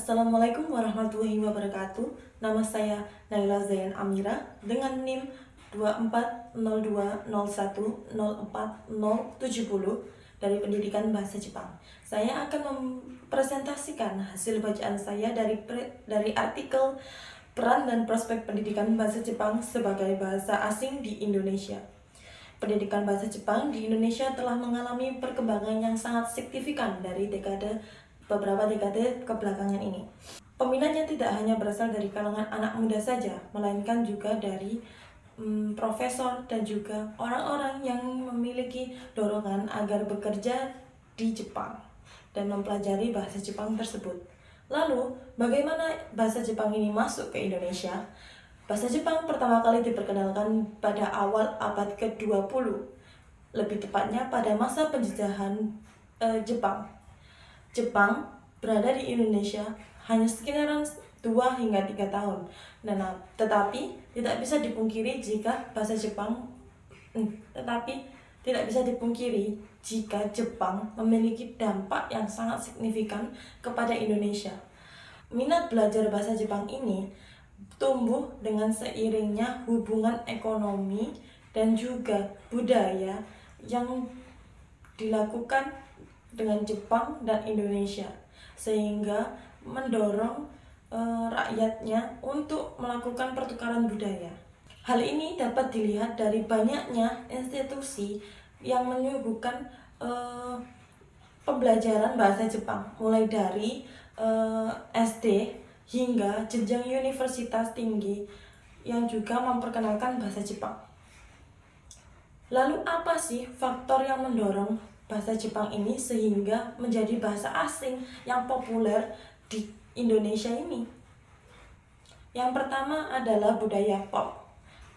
Assalamualaikum warahmatullahi wabarakatuh. Nama saya Naila Zayan Amira dengan NIM 2402010470 dari Pendidikan Bahasa Jepang. Saya akan mempresentasikan hasil bacaan saya dari artikel Peran dan Prospek Pendidikan Bahasa Jepang sebagai Bahasa Asing di Indonesia. Pendidikan bahasa Jepang di Indonesia telah mengalami perkembangan yang sangat signifikan dari beberapa dekade kebelakangan ini. Peminatnya tidak hanya berasal dari kalangan anak muda saja, melainkan juga dari profesor dan juga orang-orang yang memiliki dorongan agar bekerja di Jepang dan mempelajari bahasa Jepang tersebut. Lalu, bagaimana bahasa Jepang ini masuk ke Indonesia? Bahasa Jepang pertama kali diperkenalkan pada awal abad ke-20, lebih tepatnya pada masa penjajahan Jepang. Jepang berada di Indonesia hanya sekitaran 2 hingga 3 tahun. Tetapi tidak bisa dipungkiri jika Jepang memiliki dampak yang sangat signifikan kepada Indonesia. Minat belajar bahasa Jepang ini tumbuh dengan seiringnya hubungan ekonomi dan juga budaya yang dilakukan dengan Jepang dan Indonesia, sehingga mendorong rakyatnya untuk melakukan pertukaran budaya. Hal ini dapat dilihat dari banyaknya institusi yang menyuguhkan pembelajaran bahasa Jepang, mulai dari SD hingga jenjang universitas tinggi yang juga memperkenalkan bahasa Jepang. Lalu apa sih faktor yang mendorong bahasa Jepang ini sehingga menjadi bahasa asing yang populer di Indonesia ini? Yang pertama adalah budaya pop.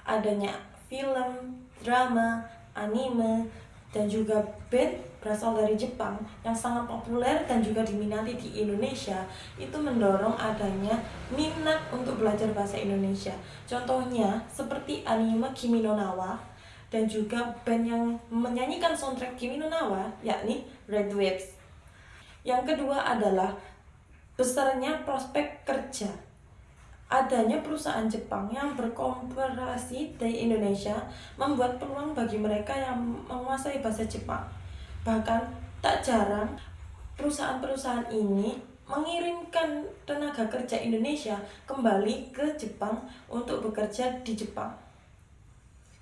Adanya film, drama, anime, dan juga band berasal dari Jepang yang sangat populer dan juga diminati di Indonesia, itu mendorong adanya minat untuk belajar bahasa Indonesia. Contohnya seperti anime Kimi no Na wa dan juga band yang menyanyikan soundtrack Kimi no Na wa, yakni Red Waves. Yang kedua adalah besarnya prospek kerja. Adanya perusahaan Jepang yang berkooperasi di Indonesia membuat peluang bagi mereka yang menguasai bahasa Jepang. Bahkan tak jarang perusahaan-perusahaan ini mengirimkan tenaga kerja Indonesia kembali ke Jepang untuk bekerja di Jepang.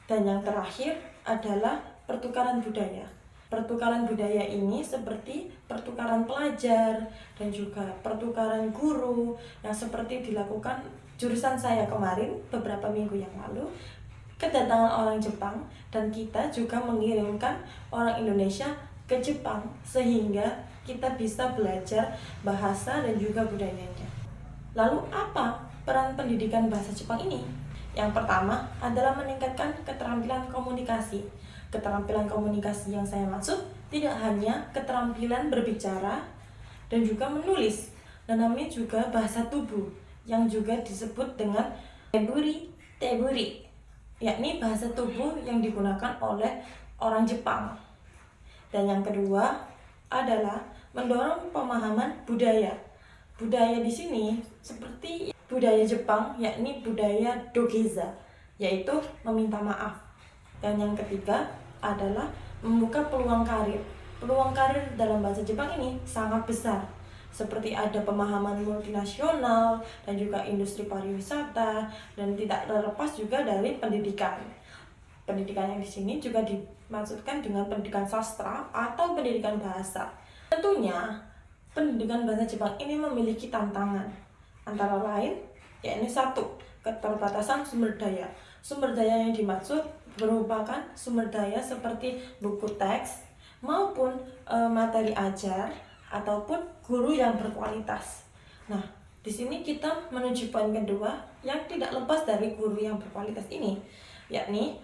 Dan yang terakhir adalah pertukaran budaya. Pertukaran budaya ini seperti pertukaran pelajar dan juga pertukaran guru yang seperti dilakukan jurusan saya kemarin beberapa minggu yang lalu, kedatangan orang Jepang dan kita juga mengirimkan orang Indonesia ke Jepang sehingga kita bisa belajar bahasa dan juga budayanya. Lalu apa peran pendidikan bahasa Jepang ini? Yang pertama adalah meningkatkan keterampilan komunikasi. Keterampilan komunikasi yang saya maksud tidak hanya keterampilan berbicara dan juga menulis, namanya juga bahasa tubuh yang juga disebut dengan teburi, yakni bahasa tubuh yang digunakan oleh orang Jepang. Dan yang kedua adalah mendorong pemahaman budaya. Budaya di sini seperti budaya Jepang, yakni budaya dogeza, yaitu meminta maaf. Dan yang ketiga adalah membuka peluang karir. Peluang karir dalam bahasa Jepang ini sangat besar, seperti ada pemahaman multinasional dan juga industri pariwisata, dan tidak terlepas juga dari pendidikan. Pendidikan yang di sini juga dimaksudkan dengan pendidikan sastra atau pendidikan bahasa. Tentunya pendidikan bahasa Jepang ini memiliki tantangan, antara lain yakni satu, keterbatasan sumber daya. Sumber daya yang dimaksud merupakan sumber daya seperti buku teks maupun materi ajar ataupun guru yang berkualitas. Nah, di sini kita menuju poin kedua yang tidak lepas dari guru yang berkualitas ini, yakni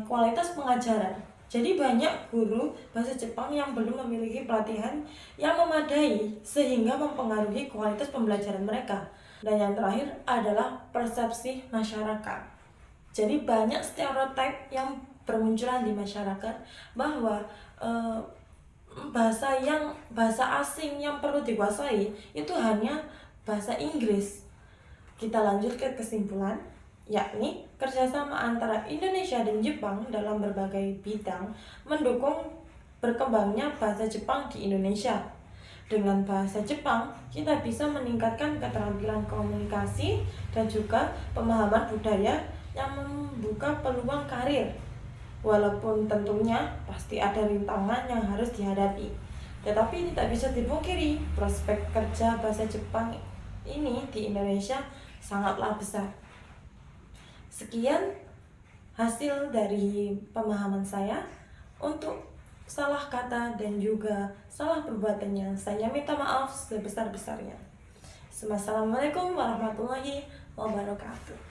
kualitas pengajaran. Jadi banyak guru bahasa Jepang yang belum memiliki pelatihan yang memadai sehingga mempengaruhi kualitas pembelajaran mereka. Dan yang terakhir adalah persepsi masyarakat. Jadi banyak stereotip yang bermunculan di masyarakat bahwa bahasa asing yang perlu dikuasai itu hanya bahasa Inggris. Kita lanjut ke kesimpulan, yakni kerjasama antara Indonesia dan Jepang dalam berbagai bidang mendukung berkembangnya bahasa Jepang di Indonesia. Dengan bahasa Jepang, kita bisa meningkatkan keterampilan komunikasi dan juga pemahaman budaya yang membuka peluang karir. Walaupun tentunya pasti ada rintangan yang harus dihadapi, tetapi tidak bisa dipungkiri prospek kerja bahasa Jepang ini di Indonesia sangatlah besar. Sekian hasil dari pemahaman saya. Untuk salah kata dan juga salah perbuatannya, saya minta maaf sebesar-besarnya. Wassalamualaikum warahmatullahi wabarakatuh.